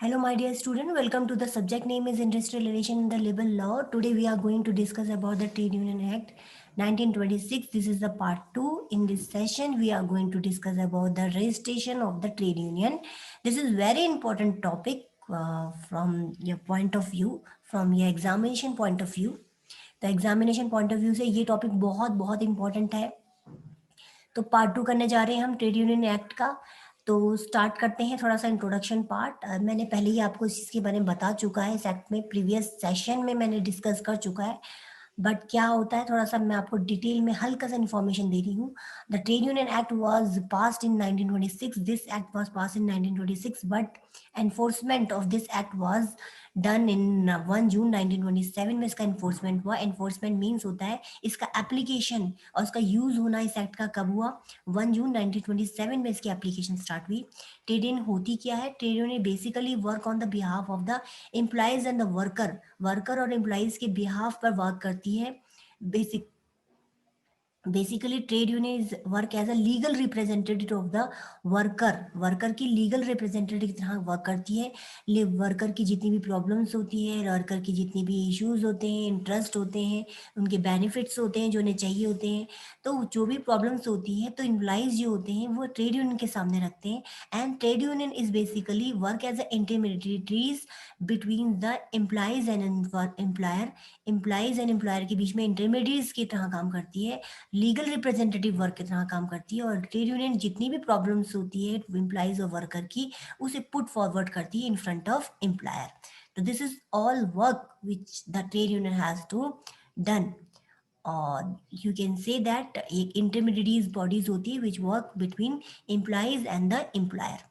Hello, my dear student. Welcome to the subject name is Industrial Relation in the Labor Law. Today we are going to discuss about the Trade Union Act 1926. This is the part 2. In this session, we are going to discuss about the registration of the trade union. This is very important topic from your point of view, from your examination point of view. तो examination point of view से ये topic बहुत बहुत important है. तो part 2 करने जा रहे हैं हम ट्रेड यूनियन एक्ट का. तो स्टार्ट करते हैं थोड़ा सा इंट्रोडक्शन पार्ट. मैंने पहले ही आपको इस चीज़ के बारे में बता चुका है, इस एक्ट में प्रीवियस सेशन में मैंने डिस्कस कर चुका है. बट क्या होता है, थोड़ा सा मैं आपको डिटेल में हल्का सा इन्फॉर्मेशन दे रही हूँ. The trade union act was passed in 1926. This act was passed in 1926, but enforcement of this act was done in 1 जून 1927 में इसका इन्फोर्समेंट हुआ. एनफोर्समेंट मीन्स होता है इसका एप्लीकेशन और इसका यूज होना इस एक्ट का कब हुआ, 1 जून 1927 में इसकी एप्लीकेशन स्टार्ट हुई. ट्रेड यूनियन होती क्या है? Trade union basically work on the behalf of the employees and the worker और एम्प्लॉयज के बिहाफ पर वर्क करती है. Basically trade union is work as a legal representative of the worker की लीगल रिप्रेजेंटेटिव की तरह वर्क करती है. वर्कर की जितनी भी प्रॉब्लम्स होती है, वर्कर की जितनी भी इश्यूज होते हैं, इंटरेस्ट होते हैं, उनके बेनिफिट्स होते हैं जो उन्हें चाहिए होते हैं, तो जो भी प्रॉब्लम्स होती हैं तो एम्प्लॉइज जो होते हैं वो ट्रेड यूनियन के सामने रखते हैं. And trade union is basically work as a intermediaries between the employees and employer के बीच में इंटरमीडिएट्स की तरह काम करती है, लीगल रिप्रेजेंटेटिव वर्क की तरह काम करती है. और ट्रेड यूनियन जितनी भी प्रॉब्लम्स होती है एम्प्लॉइज और वर्कर की, उसे पुट फॉरवर्ड करती है इन फ्रंट ऑफ एम्प्लॉयर. तो this is all work which the trade union has to done. और यू कैन से दैट एक इंटरमीडिएट बॉडीज होती है which work between employees and the employer.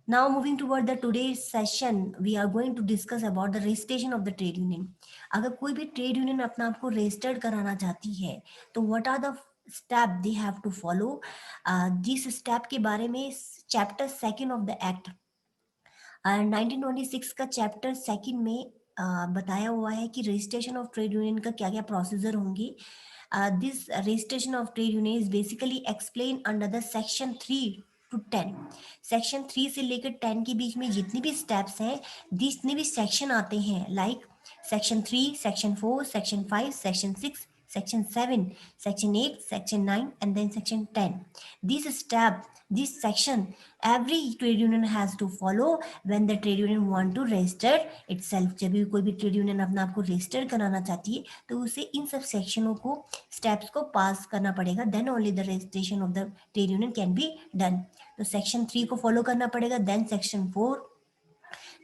Now moving toward the today's session, we are going to discuss about the registration of the trade union. अगर कोई भी trade union अपना आपको registered कराना चाहती है तो what are the step they have to follow. जिस स्टेप के बारे में chapter second of the act 1926 का चैप्टर सेकंड में बताया हुआ है कि रजिस्ट्रेशन ऑफ ट्रेड यूनियन का क्या क्या प्रोसीजर होंगे. This registration of trade union is basically explain under the section 3 two 10. Section 3 से लेकर 10 के बीच में जितने भी स्टेप्स हैं, जितने भी सेक्शन आते हैं, like section 3, section 4, section 5, section 6, section 7, section 8, section 9, and then section 10. This step, this section, every trade union has to follow when the trade union want to register itself. जब भी कोई भी trade union अपना आपको register कराना चाहती है तो उसे इन सब सेक्शनों को, स्टेप्स को पास करना पड़ेगा. Then only the registration of the trade union can be done. तो सेक्शन 3 को फॉलो करना पड़ेगा, then section 4,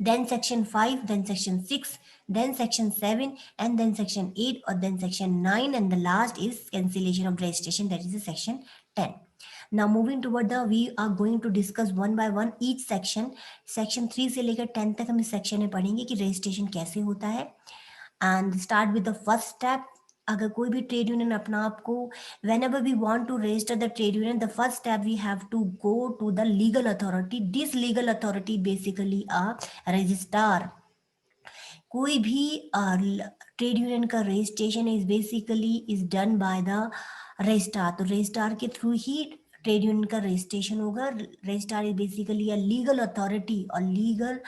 then section 5, then section 6, then section 7, and then section 8, or then section 9, and the last is cancellation of registration, that is the section 10. Now moving toward the, we are going to discuss one by one each section. section 3 से लेकर 10 तक हम इस section में पढ़ेंगे कि registration कैसे होता है. and start with the first step. अगर कोई भी ट्रेड यूनियन अपना आपको, whenever we want to register the trade union, the first step we have to go to the legal authority. This legal authority basically a registrar. कोई भी trade union का registration is basically is done by the registrar. तो registrar के through ही trade union का registration होगा. Registrar is basically a legal authority और legal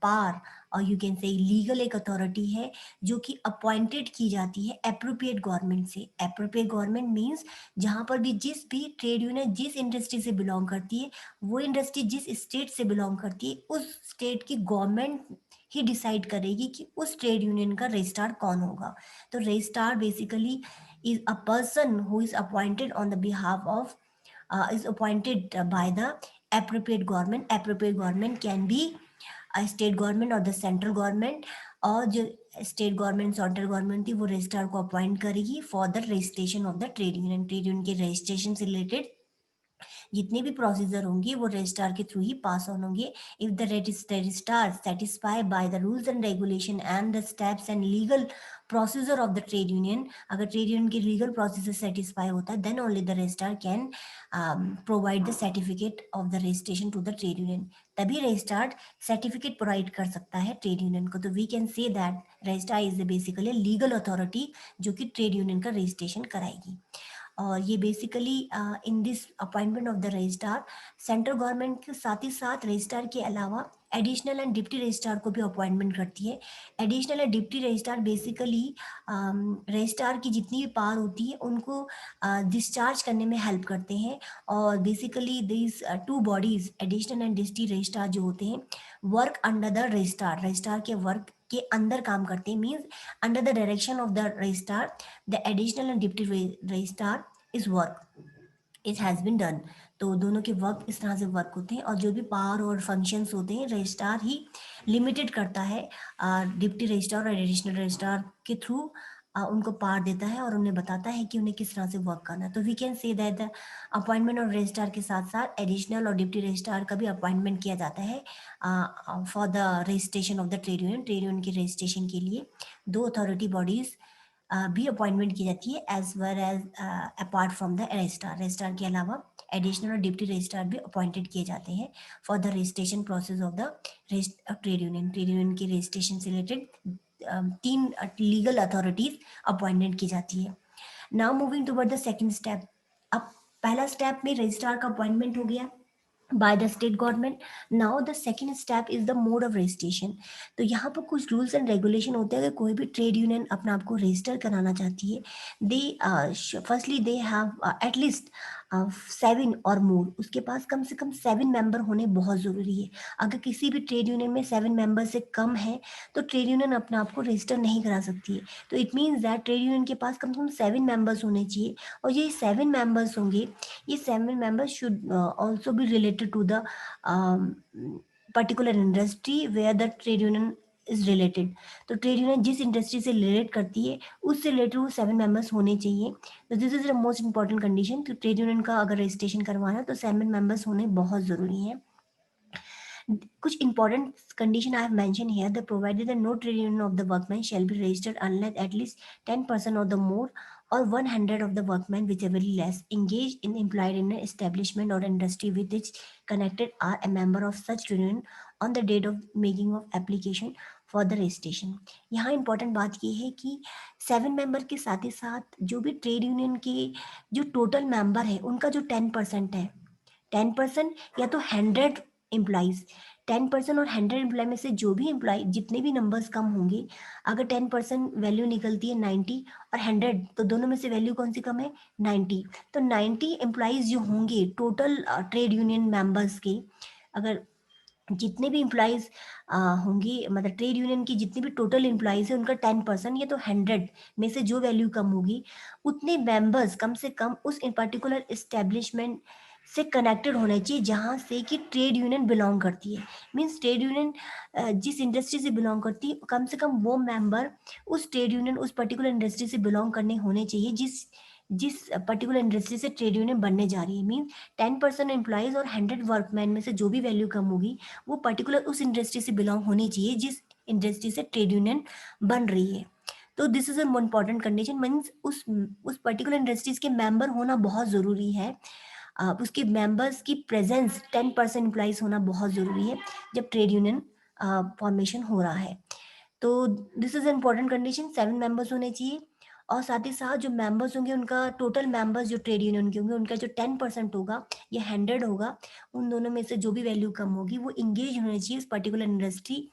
पार, और you can से लीगल एक अथॉरिटी है जो कि अपॉइंटेड की जाती है अप्रोप्रिएट गवर्नमेंट से. अप्रोप्रिएट गवर्नमेंट मीन्स जहाँ पर भी जिस भी ट्रेड यूनियन जिस इंडस्ट्री से बिलोंग करती है, वो इंडस्ट्री जिस स्टेट से बिलोंग करती है, उस स्टेट की गवर्नमेंट ही डिसाइड करेगी कि उस ट्रेड यूनियन का रजिस्ट्रार कौन होगा. तो registrar basically is a person who is appointed on the behalf of is appointed by the appropriate government. Appropriate government can be a state government or the central government, और जो state government central government थी वो registrar को appoint करेगी for the registration of the trade union. Trade union के registration से related जितने भी प्रोसीजर होंगे वो रजिस्ट्रार के थ्रू ही पास ऑन होंगे. If the registrar satisfy by the rules and regulation and the steps and legal procedure of the trade union, अगर ट्रेड यूनियन के लीगल प्रोसीजर सेटिस्फाई होता है, then only the registrar can provide the certificate of the registration to the trade union. तभी registrar certificate provide कर सकता है trade union को. तो we can say that registrar is basically legal authority जो कि ट्रेड यूनियन का registration कराएगी. और ये basically in this appointment of the registrar central government के साथ ही साथ रजिस्ट्रार के अलावा एडिशनल एंड डिप्टी रजिस्ट्रार को भी अपॉइंटमेंट करती है। Additional and deputy registrar basically registrar की जितनी भी पावर होती है उनको डिस्चार्ज करने में हेल्प करते हैं। और basically this two bodies additional and deputy registrar जो होते हैं work under the registrar, registrar के वर्क के अंदर काम करते हैं, means under the direction of the registrar the additional and deputy registrar is work it has been done. तो दोनों के वर्क इस तरह से वर्क होते हैं और जो भी पावर और फंक्शंस होते हैं रजिस्ट्रार ही लिमिटेड करता है, डिप्टी रजिस्ट्रार और एडिशनल रजिस्ट्रार के थ्रू उनको पावर देता है और उन्हें बताता है कि उन्हें किस तरह से वर्क करना है। तो we can say that the appointment of registrar के साथ साथ एडिशनल और डिप्टी रजिस्ट्रार का भी अपॉइंटमेंट किया जाता है for the registration of the trade union. Trade union के रजिस्ट्रेशन के लिए दो अथॉरिटी बॉडीज भी अपॉइंटमेंट की जाती है as well as apart from the registrar. Registrar के अलावा एडिशनल और डिप्टी रजिस्ट्रार भी अपॉइंटेड किए जाते हैं for the registration process of the trade union. Trade union के रजिस्ट्रेशन से रिलेटेड तीन लीगल अथॉरिटीज अपॉइंटेड की जाती है। Now moving toward the second step. अब पहला स्टेप में रजिस्ट्रार का अपॉइंटमेंट हो गया by the state government. Now the second step is the mode of registration. तो यहाँ पर कुछ रूल्स एंड रेगुलेशन होते हैं। अगर कोई भी ट्रेड यूनियन अपना आपको रजिस्टर कराना चाहती है, दे फर्स्टली दे हैव एटलीस्ट 7 और मोर, उसके पास कम से कम 7 मेंबर होने बहुत ज़रूरी है। अगर किसी भी ट्रेड यूनियन में 7 मेंबर से कम है तो ट्रेड यूनियन अपना आपको रजिस्टर नहीं करा सकती है। तो it means that trade union के पास कम से कम 7 मेंबर्स होने चाहिए और ये 7 मेंबर्स होंगे, ये 7 members should also be related to the particular industry where the trade union is related. तो ट्रेड यूनियन जिस इंडस्ट्री से रिलेट करती है उससे रिलेटेड वो 7 मेंबर्स होने चाहिए। तो this is the most important condition. तो ट्रेड यूनियन का अगर रजिस्ट्रेशन करवाना है तो 7 मेंबर्स होने बहुत ज़रूरी है। कुछ important condition I have mentioned here. They provided that no trade union of the workmen shall be registered unless at least 10% or the more or 100 of the workmen, whichever less, engaged in employed in an establishment or industry with which connected are a member of such union on the date of making of application for the registration. यहाँ important बात ये है कि 7 member के साथ ही साथ जो भी ट्रेड यूनियन के जो टोटल मेंबर है उनका जो 10% है, 10% या तो 100 एम्प्लॉइज, 10% और 100 एम्प्लॉय में से जो भी एम्प्लॉय जितने भी नंबर्स कम होंगे, अगर 10% वैल्यू निकलती है 90 और 100 तो दोनों में से वैल्यू कौन सी कम है 90। तो 90 एम्प्लॉइज जो होंगे टोटल ट्रेड यूनियन मेंबर्स के, अगर जितने भी एम्प्लॉइज होंगी मतलब ट्रेड यूनियन की जितने भी टोटल एम्प्लॉइज है उनका 10% या तो 100 में से जो वैल्यू कम होगी उतने मेंबर्स कम से कम उस पर्टिकुलर इस्टेब्लिशमेंट से कनेक्टेड होने चाहिए जहाँ से कि ट्रेड यूनियन बिलोंग करती है। मीन्स ट्रेड यूनियन जिस इंडस्ट्री से बिलोंग करती है कम से कम वो मेंबर उस ट्रेड यूनियन उस पर्टिकुलर इंडस्ट्री से बिलोंग करने होने चाहिए जिस जिस पर्टिकुलर इंडस्ट्री से ट्रेड यूनियन बनने जा रही है। मीन 10% एम्प्लॉइज और 100 वर्कमैन में से जो भी वैल्यू कम होगी वो पर्टिकुलर उस इंडस्ट्री से बिलोंग होनी चाहिए जिस इंडस्ट्री से ट्रेड यूनियन बन रही है। तो this is a important condition. Means उस पर्टिकुलर इंडस्ट्रीज के मेंबर होना बहुत ज़रूरी है। उसके मेंबर्स की प्रेजेंस 10% एम्प्लॉइज होना बहुत ज़रूरी है जब ट्रेड यूनियन फॉर्मेशन हो रहा है। तो this is important condition, 7 members होने चाहिए और साथ ही साथ जो मेंबर्स होंगे उनका टोटल मेंबर्स जो ट्रेड यूनियन के होंगे उनका जो 10% होगा या 100 होगा, उन दोनों में से जो भी वैल्यू कम होगी वो इंगेज होनी चाहिए इस पर्टिकुलर इंडस्ट्री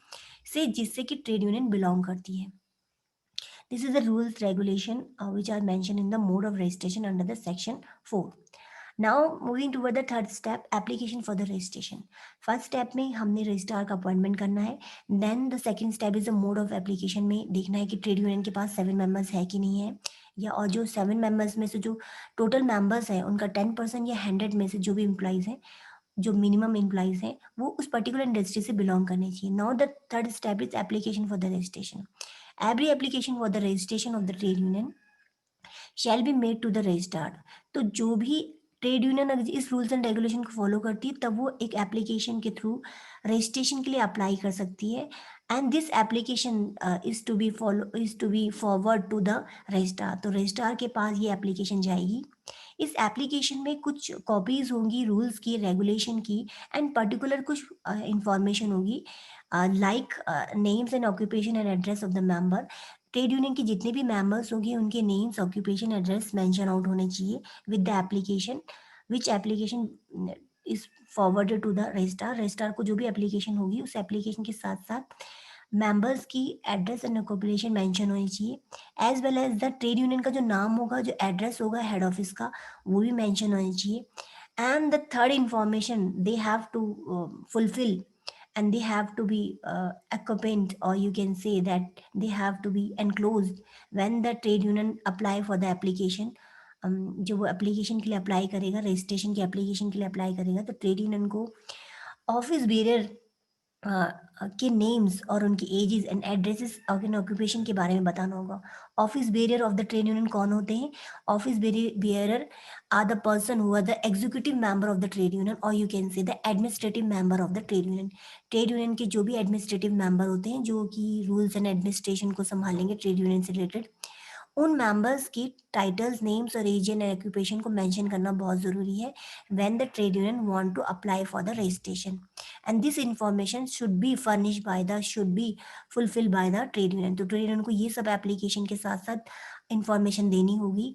से जिससे कि ट्रेड यूनियन बिलोंग करती है। This is the rules regulation which are mention in the mode of registration under the section 4। Now moving toward the third step, application for the registration. First step में हमने registrar का appointment करना है। Then the second step is the mode of application में देखना है कि trade union के पास 7 मेंबर्स है कि नहीं है, या और जो 7 मेंबर्स में से जो टोटल मेंबर्स है उनका 10% या 100 में से जो भी एम्प्लॉइज हैं जो मिनिमम एम्प्लॉइज हैं वो उस पर्टिकुलर इंडस्ट्री से बिलोंग करने चाहिए। Now the third step is application for the registration. Every application for the registration of the trade union shall be made to the registrar. तो जो भी ट्रेड यूनियन अगर इस रूल्स एंड रेगुलेशन को follow करती है तब वो एक एप्लीकेशन के थ्रू रजिस्ट्रेशन के लिए अप्लाई कर सकती है and this application is to be forward to the registrar. तो रजिस्ट्रार के पास ये एप्लीकेशन जाएगी। इस एप्लीकेशन में कुछ कॉपीज होंगी रूल्स की, रेगुलेशन की एंड पर्टिकुलर कुछ इंफॉर्मेशन होगी like names and occupation and address of the member. Trade union के जितने भी मेंबर्स होंगे उनके names, occupation, address mention out होने चाहिए with the application, which application is forwarded to the registrar. Registrar को जो भी एप्लीकेशन होगी उस एप्लीकेशन के साथ साथ मेंबर्स की एड्रेस एंड ऑक्यूपेशन मेंशन होनी चाहिए, as well as the trade union का जो नाम होगा, जो एड्रेस होगा हेड ऑफिस का, वो भी मेंशन होनी चाहिए। And the third information they have to fulfill, and they have to be accompanied, or you can say that they have to be enclosed when the trade union apply for the application। जो वो application के लिए apply करेगा, registration के application के लिए apply करेगा, तो ट्रेड यूनियन को ऑफिस बेरर के नेम्स और उनकी एजेस एंड एड्रेसेस और ऑक्यूपेशन के बारे में बताना होगा। Office bearer of the trade union कौन होते हैं? Office bearer are the person who are the executive member of the trade union, और you can say the administrative member of the trade union. Trade union के जो भी administrative member होते हैं, जो कि रूल्स एंड एडमिनिस्ट्रेशन को संभालेंगे ट्रेड यूनियन से रिलेटेड, उन मेंबर्स की टाइटल्स, नेम्स और एज एंड ऑक्यूपेशन को मेंशन करना बहुत ज़रूरी है when the trade union want to apply for the registration, and this information should be furnished by the, should be fulfil by the trade union. तो trade union को ये सब application के साथ साथ इंफॉर्मेशन देनी होगी।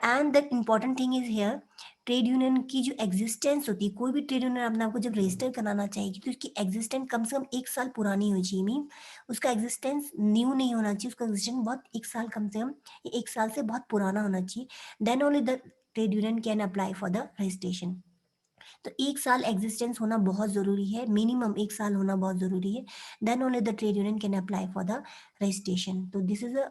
And the important thing is here, trade union की जो एग्जिस्टेंस होती है, कोई भी ट्रेड यूनियन अपने आपको जब रजिस्टर कराना चाहेगी तो उसकी एग्जिस्टेंस कम से कम 1 साल पुरानी होनी चाहिए। मीन उसका एग्जिस्टेंस न्यू नहीं होना चाहिए, उसका एग्जिस्टेंस बहुत 1 साल कम से कम, 1 साल से बहुत पुराना होना चाहिए। Then only the trade union can apply for the registration. तो 1 साल एग्जिस्टेंस होना बहुत ज़रूरी है, मिनिमम 1 साल होना बहुत ज़रूरी है। Then only the trade union can apply for the registration. तो this is a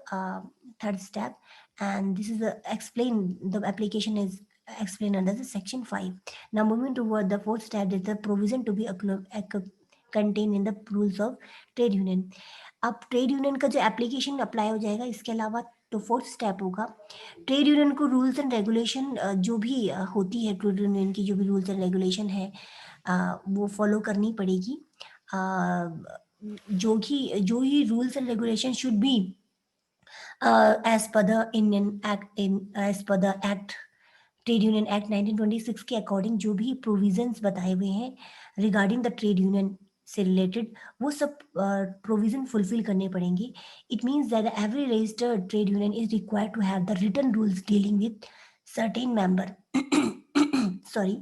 third step, and this is explain, the application is explained under the section 5. Now moving toward the fourth step, that the provision to be contained in the rules of trade union। अब trade union का जो application apply हो जाएगा, इसके अलावा तो fourth step होगा, trade union को रूल्स एंड रेगुलेशन जो भी होती है, ट्रेड यूनियन की जो भी रूल्स एंड रेगुलेशन है वो फॉलो करनी पड़ेगी। जो ही rules and regulation should be as per the Indian Act, in as per the Act, trade union act 1926 के अकॉर्डिंग जो भी प्रोविजंस बताए हुए हैं रिगार्डिंग द ट्रेड यूनियन से रिलेटेड, वो सब प्रोविजन फुलफिल करने पड़ेंगे। It means that every registered trade union is required to have the written rules dealing with certain member. Sorry,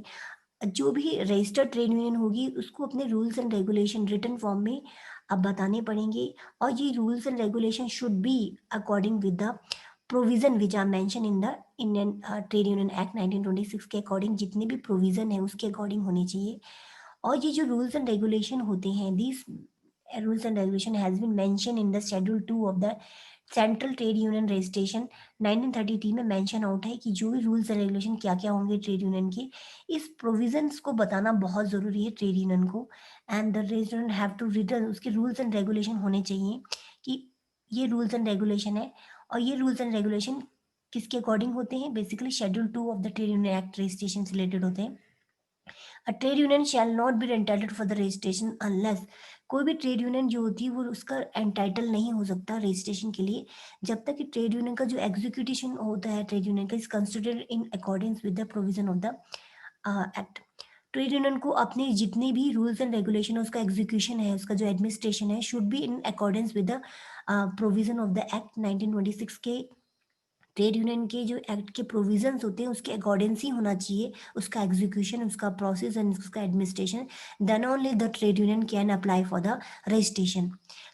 जो भी रजिस्टर्ड ट्रेड यूनियन होगी उसको अपने rules and regulation written form में अब बताने पड़ेंगे, और ये rules and regulation should B according with the provision which are mention in the Indian trade union act 1926 के अकॉर्डिंग, जितने भी प्रोविजन है उसके अकॉर्डिंग होने चाहिए। और ये जो रूल्स एंड रेगुलेशन होते हैं, this rules and regulation has been mentioned in the schedule 2 of the central trade union registration 1933 में मेंशन आउट है कि जो भी रूल्स एंड रेगुलेशन क्या क्या होंगे ट्रेड यूनियन के, इस प्रोविजंस को बताना बहुत ज़रूरी है ट्रेड यूनियन को। And the resident have to return, उसके रूल्स एंड रेगुलेशन होने चाहिए कि ये रूल्स एंड रेगुलेशन है, और ये रूल्स एंड रेगुलेशन किसके अकॉर्डिंग होते हैं? Basically schedule 2 of the trade union act registration से रिलेटेड होते हैं। अ trade union shall not be entitled for the registration unless, कोई भी ट्रेड यूनियन जो होती है वो उसका एंटाइटल नहीं हो सकता रजिस्ट्रेशन के लिए जब तक कि ट्रेड यूनियन का जो एग्जीक्यूटिव होता है ट्रेड यूनियन का is considered in accordance with the provision of the act. Trade union को अपने जितने भी रूल्स एंड रेगुलेशन है, उसका एग्जीक्यूशन है, उसका जो एडमिनिस्ट्रेशन है, should be in accordance with the provision of the act 1926 के। ट्रेड यूनियन के जो एक्ट के प्रोविजंस होते हैं उसके अकॉर्डेंस ही होना चाहिए उसका एग्जीक्यूशन, उसका प्रोसेस एंड उसका administration. Then only the trade union can apply for the registration.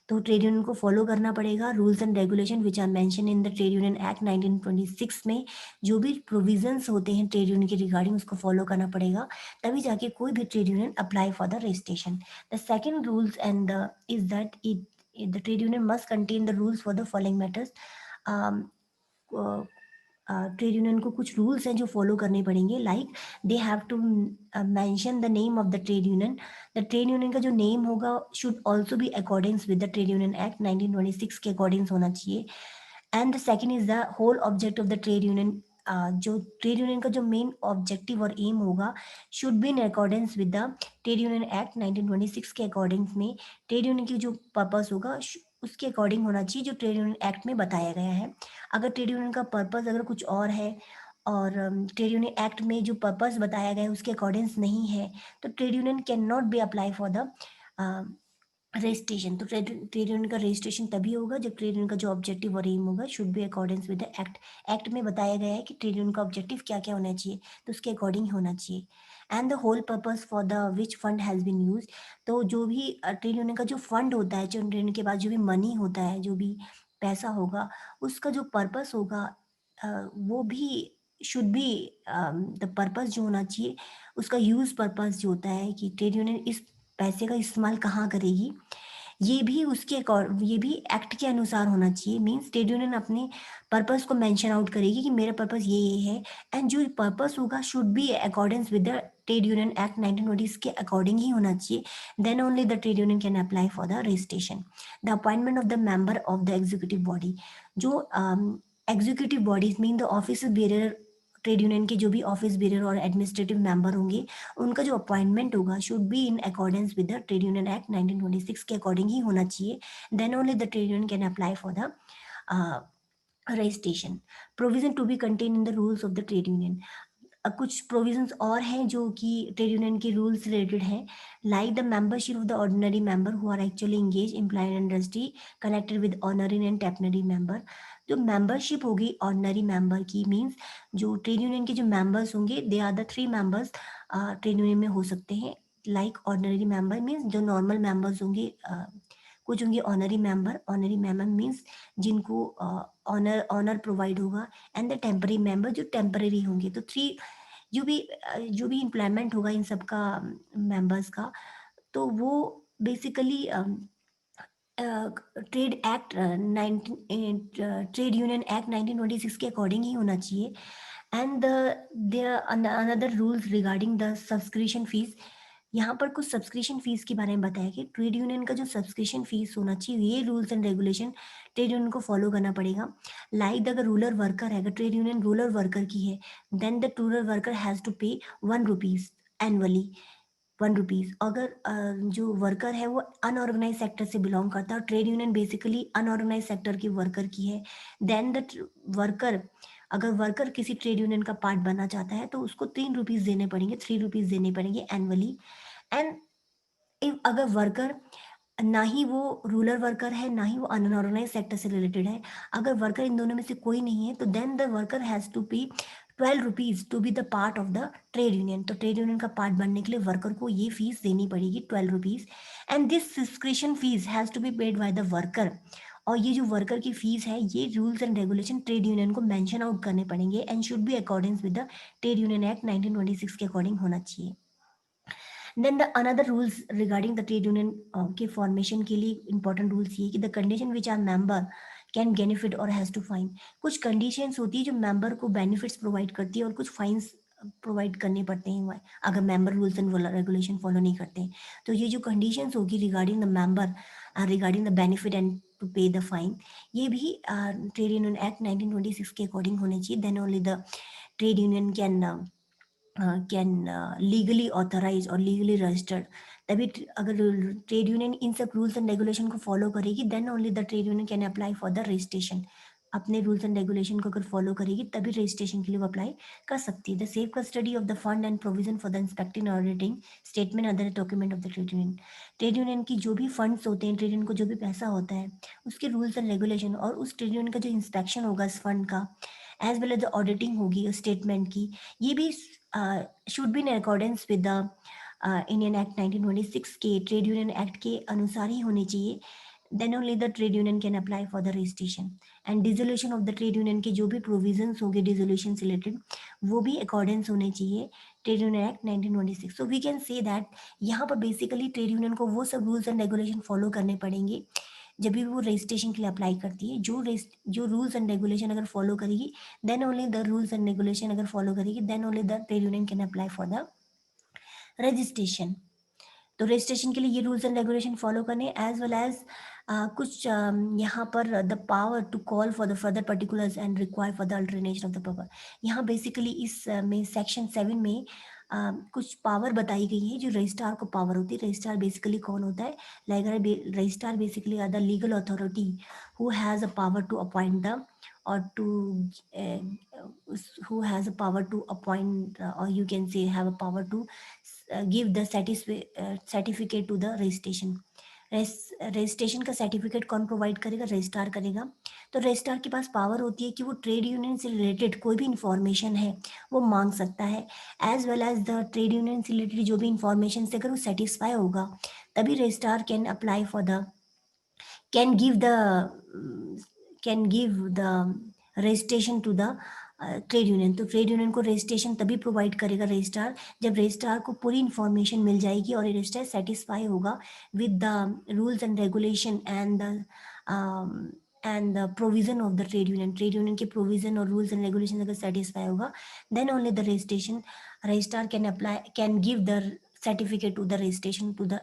तो ट्रेड यूनियन को फॉलो करना पड़ेगा rules and regulation which are mention in the trade union act 1926 में, जो भी प्रोविजंस होते हैं ट्रेड यूनियन के रिगार्डिंग उसको फॉलो करना पड़ेगा, तभी जाके कोई भी trade union apply for the registration. The second rules and the is that it the trade union must contain the rules for the following matters। Trade union को कुछ रूल्स हैं जो फॉलो करने पड़ेंगे, like they have to mention the name of the trade union. The trade union का जो name होगा should also be accordings with the trade union act 1926 के अकॉर्डिंग्स होना चाहिए। And the second is the whole object of the trade union. जो trade union का जो main objective और एम होगा should be in accordance with the trade union act 1926 के according में ट्रेड यूनियन की जो पर्पस होगा उसके अकॉर्डिंग होना चाहिए जो ट्रेड यूनियन एक्ट में बताया गया है। अगर ट्रेड यूनियन का पर्पस अगर कुछ और है और ट्रेड यूनियन एक्ट में जो पर्पस बताया गया है उसके अकॉर्डिंग्स नहीं है, तो trade union can not be apply for the registration, तो ट्रेड यूनियन का रजिस्ट्रेशन तभी होगा जब ट्रेड यूनियन का जो ऑब्जेक्टिव और एम होगा should be accordance with the act. Act में बताया गया है कि ट्रेड यूनियन का ऑब्जेक्टिव क्या क्या होना चाहिए, तो उसके अकॉर्डिंग होना चाहिए। And the whole purpose for the which fund has been use, तो जो भी ट्रेड यूनियन का जो फंड होता है, जो ट्रेड यूनियन के बाद जो भी मनी होता है, जो भी पैसा होगा, उसका जो पर्पस होगा वो भी शुड बी, द पर्पस जो होना चाहिए, उसका यूज पर्पस जो होता है कि ट्रेड यूनियन इस पैसे का इस्तेमाल कहाँ करेगी, ये भी उसके ये भी एक्ट के अनुसार होना चाहिए। मीन्स ट्रेड यूनियन अपने पर्पस को मेंशन आउट करेगी कि मेरा पर्पस ये है, एंड जो पर्पस होगा should be accordance with the trade union act 1920 के अकॉर्डिंग ही होना चाहिए। Then only the trade union can apply for the registration. The appointment of the member of the executive body, जो executive bodies mean the office bearer, trade union के जो भी office bearer और administrative member होंगे, उनका जो appointment होगा should be in accordance with the trade union act 1926 के अकॉर्डिंग ही होना चाहिए। Then only the trade union can apply for the registration. Provision to be contain in the rules of the trade union, कुछ provisions और हैं जो कि trade union के रूल्स रिलेटेड हैं। Like the membership of the ordinary member who are actually engage employed industry connected with honorary and temporary member. जो membership होगी ordinary member की, मींस जो ट्रेड यूनियन के जो मेंबर्स होंगे, दे are the 3 members trade union में हो सकते हैं। लाइक ऑर्डिनरी मेंबर मींस जो नॉर्मल मेंबर्स होंगे, कुछ होंगे honorary member. Honorary member means जिनको ऑनर प्रोवाइड होगा, एंड द टेम्पररी मेंबर जो टेम्पररी होंगे। तो 3 जो भी इम्प्लॉयमेंट होगा इन सब का, मेंबर्स का, तो वो basically trade act 19 trade union act 1926 के अकॉर्डिंग ही होना चाहिए। And there another rules regarding the subscription fees, यहाँ पर कुछ सब्सक्रिप्शन फीस के बारे में बताया कि ट्रेड यूनियन का जो सब्सक्रिप्शन फीस होना चाहिए, ये rules and regulation trade union को फॉलो करना पड़ेगा। लाइक अगर रूरल वर्कर है, अगर ट्रेड यूनियन रूरल वर्कर की है, then the rural worker has to pay 1 rupees annually, 1 rupees. अगर जो वर्कर है वो अनऑर्गेनाइज सेक्टर से बिलोंग करता है, और trade union basically unorganised sector की वर्कर की है, देन द वर्कर, अगर वर्कर किसी ट्रेड यूनियन का पार्ट बनना चाहता है तो उसको 3 रुपीज़ देने पड़ेंगे, 3 रुपीज़ देने पड़ेंगे एनुअली। एंड इफ अगर वर्कर, ना ही वो रूरल वर्कर है, ना ही वो अनऑर्गेनाइज सेक्टर से रिलेटेड है, अगर वर्कर इन दोनों में से कोई नहीं है, तो then the worker has to pay 12 rupees to be the part of the trade union. तो ट्रेड यूनियन का पार्ट बनने के लिए वर्कर को ये फीस देनी पड़ेगी, 12 rupees. And this subscription fees has to be paid by the worker. और ये जो वर्कर की फीस है, ये rules and regulation trade union को मेंशन आउट करने पड़ेंगे, and should be accordance with the trade union act 1926 के अकॉर्डिंग होना चाहिए। Then the another rules regarding the trade union के फॉर्मेशन के लिए इंपॉर्टेंट रूल्स ये कि the condition which are member can benefit और हैज़ टू फाइन। कुछ कंडीशंस होती है जो मेंबर को बेनिफिट्स प्रोवाइड करती है, और कुछ फाइन्स प्रोवाइड करने पड़ते हैं अगर member rules and regulation follow नहीं करते हैं। तो ये जो कंडीशंस होगी regarding the member, regarding the benefit and to pay the fine, ये भी ट्रेड यूनियन एक्ट 1926 के अकॉर्डिंग होने चाहिए। Then only the trade union can legally authorise और लीगली रजिस्टर्ड। तभी अगर ट्रेड यूनियन इन सब रूल्स एंड रेगुलेशन को फॉलो करेगी, then only the trade union can apply for the registration. अपने रूल्स एंड रेगुलेशन को अगर फॉलो करेगी तभी रजिस्ट्रेशन के लिए वो अप्लाई कर सकती है। The safe custody of the fund and provision for the inspecting और auditing statement other document of the trade union. Trade union की जो भी फंड्स होते हैं, ट्रेड यूनियन को जो भी पैसा होता है, उसके रूल्स एंड रेगुलेशन और उस ट्रेड यूनियन का जो इंस्पेक्शन होगा इस फंड का, as well as the auditing होगी स्टेटमेंट की, ये भी should be in accordance with the Indian act 1926 के ट्रेड यूनियन एक्ट के अनुसार ही होनी चाहिए। Then only the trade union can apply for the registration. And dissolution of the trade union के जो भी प्रोविजंस होंगे डिसोल्यूशन से रिलेटेड, वो भी अकॉर्डेंस होने चाहिए trade union act 1926। So we can say that यहाँ पर बेसिकली ट्रेड यूनियन को वो सब रूल्स एंड रेगुलेशन फॉलो करने पड़ेंगे जब भी वो रजिस्ट्रेशन के लिए अप्लाई करती है। जो रूल्स एंड रेगुलेशन अगर फॉलो करेगी, then only the rules and regulation अगर फॉलो करेगी, then only the trade union can apply for the registration. तो रजिस्ट्रेशन के लिए ये रूल्स एंड रेगुलेशन फॉलो करने, एज वेल एज कुछ यहाँ पर the power to call for the further particulars and require for the alternation of the power. यहाँ basically इस में सेक्शन 7 में कुछ पावर बताई गई है जो रजिस्ट्रार को पावर होती है। रजिस्ट्रार बेसिकली कौन होता है? Like registrar basically are the legal authority who has a power to appoint the or to who has a power to appoint or you can say have a power to give the certificate to the registration. Registration का certificate कौन provide करेगा? Registrar करेगा। तो registrar के पास power होती है कि वो ट्रेड यूनियन से रिलेटेड कोई भी इंफॉर्मेशन है वो मांग सकता है, as well as the trade union से रिलेटेड जो भी इंफॉर्मेशन से अगर वो सेटिस्फाई होगा तभी registrar can apply for the can give the can give the registration to the trade union. तो ट्रेड यूनियन को रजिस्ट्रेशन तभी प्रोवाइड करेगा रजिस्ट्रार जब रजिस्ट्रार को पूरी इंफॉर्मेशन मिल जाएगी और रजिस्ट्रार सेटिस्फाई होगा with the rules and regulation and the provision of the trade union के प्रोविजन और रूल्स एंड रेगुलेशन अगर सेटिस्फाई होगा then only the registration registrar can give the certificate to the registration to the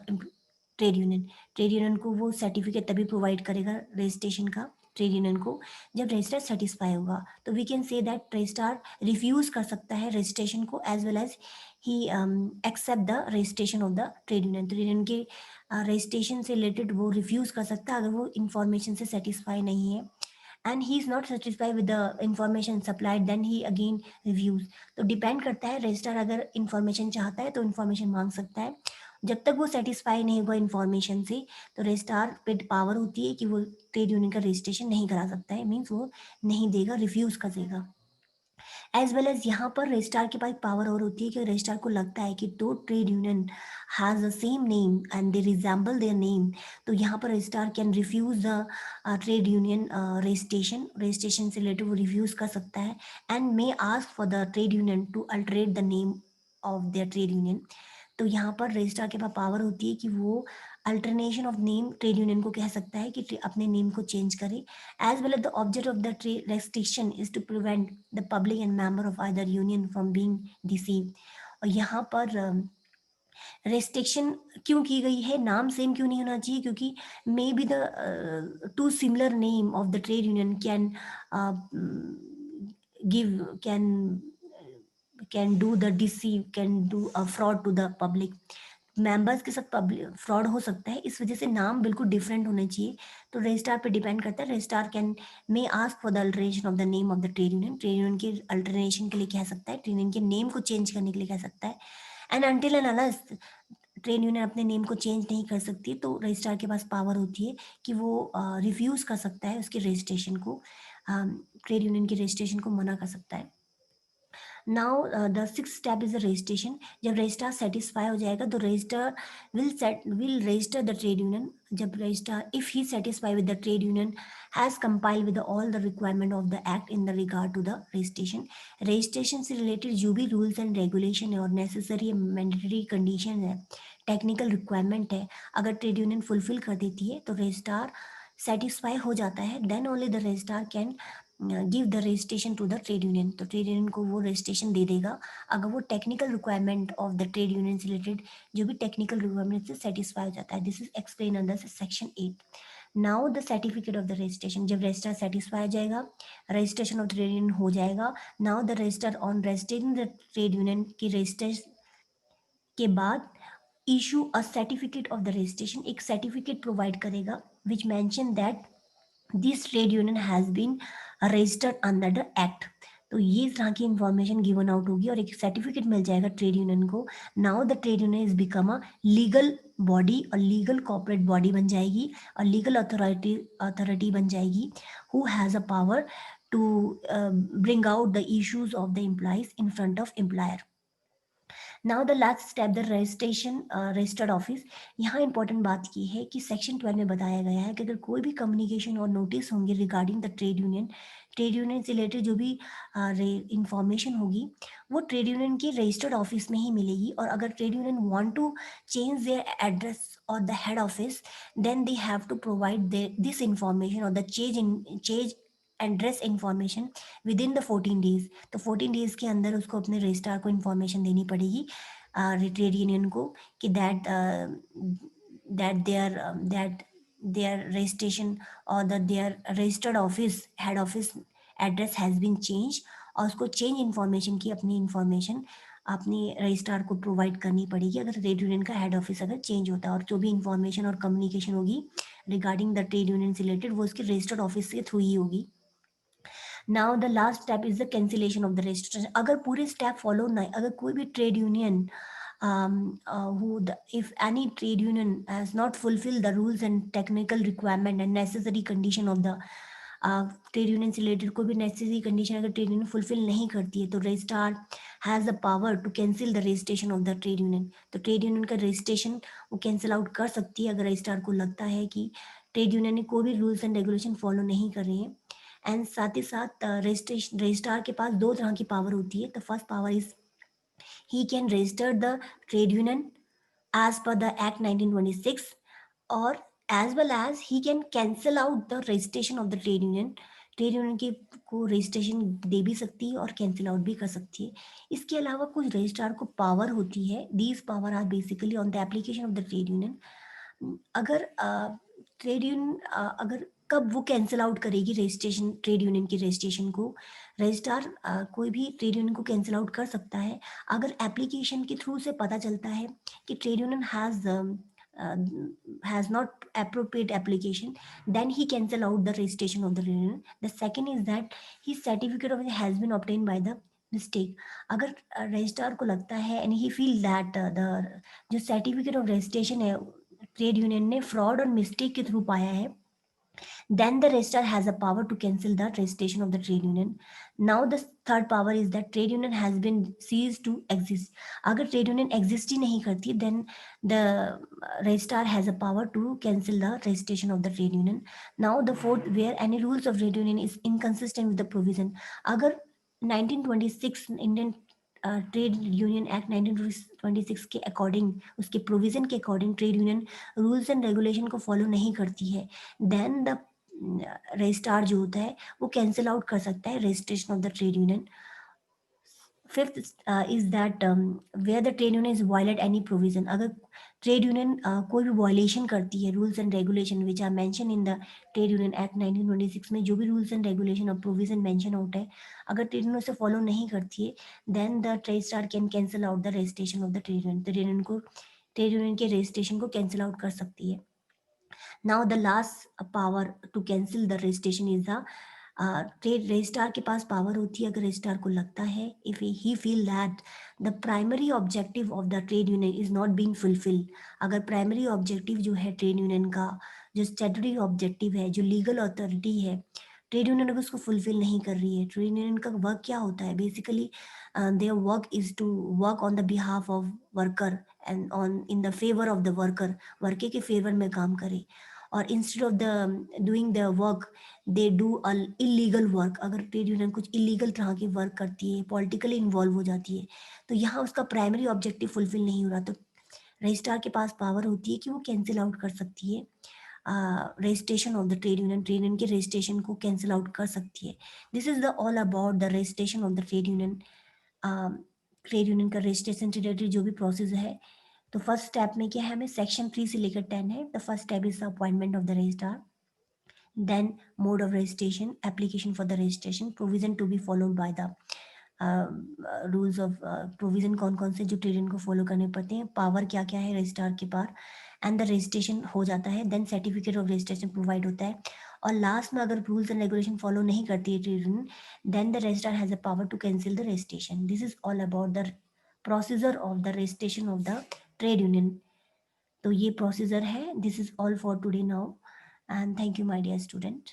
trade union को वो certificate तभी provide करेगा registration का trade union को जब रजिस्ट्रार सेटिस्फाई होगा। तो we can say that registrar refuse कर सकता है रजिस्ट्रेशन को as well as he accept the registration of the trade union. Trade union के रजिस्ट्रेशन से रिलेटेड वो रिफ्यूज कर सकता है अगर वो इंफॉर्मेशन से सेटिस्फाई नहीं है and he is not satisfied with the information supplied then he again reviews. तो डिपेंड करता है रजिस्ट्रार अगर इंफॉर्मेशन चाहता है तो इंफॉर्मेशन मांग सकता है, जब तक वो सेटिस्फाई नहीं हुआ इन्फॉर्मेशन से तो रजिस्ट्रार पे पावर होती है कि वो ट्रेड यूनियन का रजिस्ट्रेशन नहीं करा सकता है, मीन्स वो नहीं देगा, रिफ्यूज कर देगा। एज वेल एज यहाँ पर रजिस्ट्रार के पास पावर और होती है कि रजिस्ट्रार को लगता है कि दो trade union has the same name and they resemble their name, तो यहाँ पर registrar can refuse the trade union registration से रिलेटेड वो रिफ्यूज कर सकता है and may ask for the trade union to alterate the name of their trade union. तो यहाँ पर रजिस्ट्रार के पास पावर होती है कि वो alternation of name trade union को कह सकता है कि अपने नेम को चेंज करे। As well as the object of the trade restriction is to prevent the public and member of other union from being deceive. और यहाँ पर रेस्ट्रिक्शन क्यों की गई है, नाम सेम क्यों नहीं होना चाहिए, क्योंकि may be the two similar name of the trade union can give can do the deceive, can do a fraud to the public, members के साथ पब्लिक फ्रॉड हो सकता है, इस वजह से नाम बिल्कुल डिफरेंट होने चाहिए। तो रजिस्ट्रार पे डिपेंड करता है, registrar can may ask for the alteration of the name of the trade union के अल्टरनेशन के लिए कह सकता है, ट्रेड यूनियन के नेम को चेंज करने के लिए कह सकता है। And until and unless trade union अपने नेम को चेंज नहीं कर सकती तो रजिस्ट्रार के पास पावर होती है कि वो रिफ्यूज कर सकता है उसके रजिस्ट्रेशन को, ट्रेड यूनियन के रजिस्ट्रेशन को मना कर सकता है। Now the six step is the registration. जब रजिस्ट्रार सेटिस्फाई हो जाएगा तो register will register the trade union. जब registrar if he satisfy with the trade union has compiled with all the requirement of the act in the regard to the registration. Registration से related जो भी rules and regulation है और necessary mandatory condition है, technical requirement है, अगर trade union fulfil कर देती है तो रजिस्ट्रार सेटिस्फाई हो जाता है, then only the registrar can give the registration to the trade union. तो ट्रेड यूनियन को वो रजिस्ट्रेशन दे देगा अगर वो technical requirement of the trade union से रिलेटेड जो भी टेक्निकल रिक्वायरमेंट से सेटिस्फाई हो जाता है। This is explain under section 8। Now the certificate of the registration. जब रजिस्टर सेटिस्फाई हो जाएगा, रजिस्ट्रेशन ऑफ ट्रेड यूनियन हो जाएगा। Now the register on registering the trade union की रजिस्ट्रेशन के बाद issue a certificate of the registration, एक certificate provide करेगा which mention that this trade union has been registered under the act. तो ये तरह की इंफॉर्मेशन गिवन आउट होगी और एक सर्टिफिकेट मिल जाएगा ट्रेड यूनियन को। Now the trade union is become a legal body और लीगल कॉर्पोरेट बॉडी बन जाएगी और लीगल अथॉरिटी बन जाएगी who has a power to bring out the issues of the employees in front of employer. Now the last step the registration registered office. यहाँ important बात की है कि सेक्शन 12 में बताया गया है कि अगर कोई भी कम्युनिकेशन और नोटिस होंगे रिगार्डिंग द ट्रेड यूनियन से रिलेटेड जो भी इंफॉर्मेशन होगी वो ट्रेड यूनियन के रजिस्टर्ड ऑफिस में ही मिलेगी। और अगर trade union want to change their address और the head office then they have to provide this information और the change address information within the 14 days. तो 14 डेज के अंदर उसको अपने रजिस्ट्रार को इंफॉर्मेशन देनी पड़ेगी ट्रेड यूनियन को कि दैट देयर रजिस्ट्रेशन और their registered office head office address has been change, और उसको चेंज इंफॉर्मेशन की अपनी इंफॉर्मेशन अपनी रजिस्ट्रार को प्रोवाइड करनी पड़ेगी अगर ट्रेड यूनियन का हेड ऑफिस अगर चेंज होता है। और जो भी इंफॉर्मेशन और कम्युनिकेशन होगी रिगार्डिंग द ट्रेड यूनियन से रिलेटेड वो उसके रजिस्टर्ड ऑफिस के थ्रू ही होगी। Now the last step is the cancellation of the registration. अगर पूरे स्टेप फॉलो नहीं, अगर कोई भी trade union if any trade union has not fulfilled the rules and technical requirement and necessary condition of the trade union से related कोई भी necessary condition अगर ट्रेड यूनियन फुलफिल नहीं करती है तो registrar has the power to cancel the registration of the trade union. तो trade union का रजिस्ट्रेशन वो कैंसिल आउट कर सकती है अगर रजिस्ट्रार को लगता है कि ट्रेड यूनियन ने कोई भी रूल्स एंड रेगुलेशन फॉलो नहीं कर रही है। एंड साथ ही साथ रजिस्ट्रार के पास दो तरह की पावर होती है। The first power is he can register the trade union as per the Act 1926, or as well as he can cancel out the registration of the trade union। Trade union के को registration दे भी सकती है और cancel out भी कर सकती है। इसके अलावा कुछ रजिस्ट्रार को पावर होती है। These power are basically on the application of the trade union. अगर ट्रेड यूनियन अगर कब वो कैंसिल आउट करेगी रजिस्ट्रेशन ट्रेड यूनियन की रजिस्ट्रेशन को, रजिस्ट्रार कोई भी ट्रेड यूनियन को कैंसिल आउट कर सकता है अगर एप्लीकेशन के थ्रू से पता चलता है कि trade union has not appropriate application, then he cancel out the registration of the union। The second is that his certificate of has been obtained by the mistake। अगर रजिस्ट्रार को लगता है and he feel that the जो certificate of registration है trade union ने fraud और mistake के through पाया है, then the registrar has a power to cancel the registration of the trade union। Now the third power is that trade union has been ceased to exist। अगर trade union exist ही नहीं करती then the registrar has a power to cancel the registration of the trade union। Now the fourth, where any rules of trade union is inconsistent with the provision। अगर 1926 Indian trade union act 1926 के according उसके provision के according trade union rules and regulation को follow नहीं करती है, then the registrar जो होता है वो कैंसिल आउट कर सकता है registration of the trade union. Fifth is that where the trade union is violate any provision. अगर ट्रेड यूनियन कोई भी वायलेशन करती है rules and regulation which are mention in the trade union act 1926 में जो भी रूल्स एंड रेगुलेशन और provision mention out है, अगर ट्रेड यूनियन उसे फॉलो नहीं करती है then the registrar can cancel out the registration of the trade union. Trade union के रजिस्ट्रेशन को कैंसिल आउट कर सकती है। Now the last power to cancel the registration is the trade registrar के पास पावर होती है अगर रजिस्ट्रार को लगता है if he feel that the primary objective of the trade union is not being fulfilled. अगर प्राइमरी ऑब्जेक्टिव जो है ट्रेड यूनियन का, जो स्टैट्यूटरी ऑब्जेक्टिव है, जो लीगल अथॉरिटी है, ट्रेड यूनियन अगर उसको फुलफिल नहीं कर रही है, ट्रेड यूनियन का वर्क क्या होता है basically, their work is to work on the behalf of worker and on in the favour of the worker, worker के फेवर में काम करे। और instead of the doing the work they do a illegal work. अगर trade union कुछ illegal तरह के work करती है, पॉलिटिकली इन्वॉल्व हो जाती है, तो यहाँ उसका प्राइमरी ऑब्जेक्टिव फुलफिल नहीं हो रहा, तो रजिस्ट्रार के पास पावर होती है कि वो कैंसिल आउट कर सकती है registration of the trade union के रजिस्ट्रेशन को कैंसिल आउट कर सकती है। This is the all about the registration of the trade union. Trade union का रजिस्ट्रेशन रिलेटेड जो भी प्रोसेस है, तो फर्स्ट स्टेप में क्या है, हमें सेक्शन 3 से लेकर 10 है। The first step is the appointment of the registrar, then mode of registration, application for the registration, provision to be followed by the rules of provision कौन कौन से जो ट्रेड को फॉलो करने पड़ते हैं, पावर क्या क्या है रजिस्ट्रार के पास, एंड द रजिस्ट्रेशन हो जाता है, then certificate of registration provide होता है, और लास्ट में अगर रूल्स एंड रेगुलेशन फॉलो नहीं करती है trade union, then the registrar has a power to cancel the registration. This is all about the procedure of the registration of the trade union. तो ये प्रोसीजर है। This is all for today now and thank you my dear student.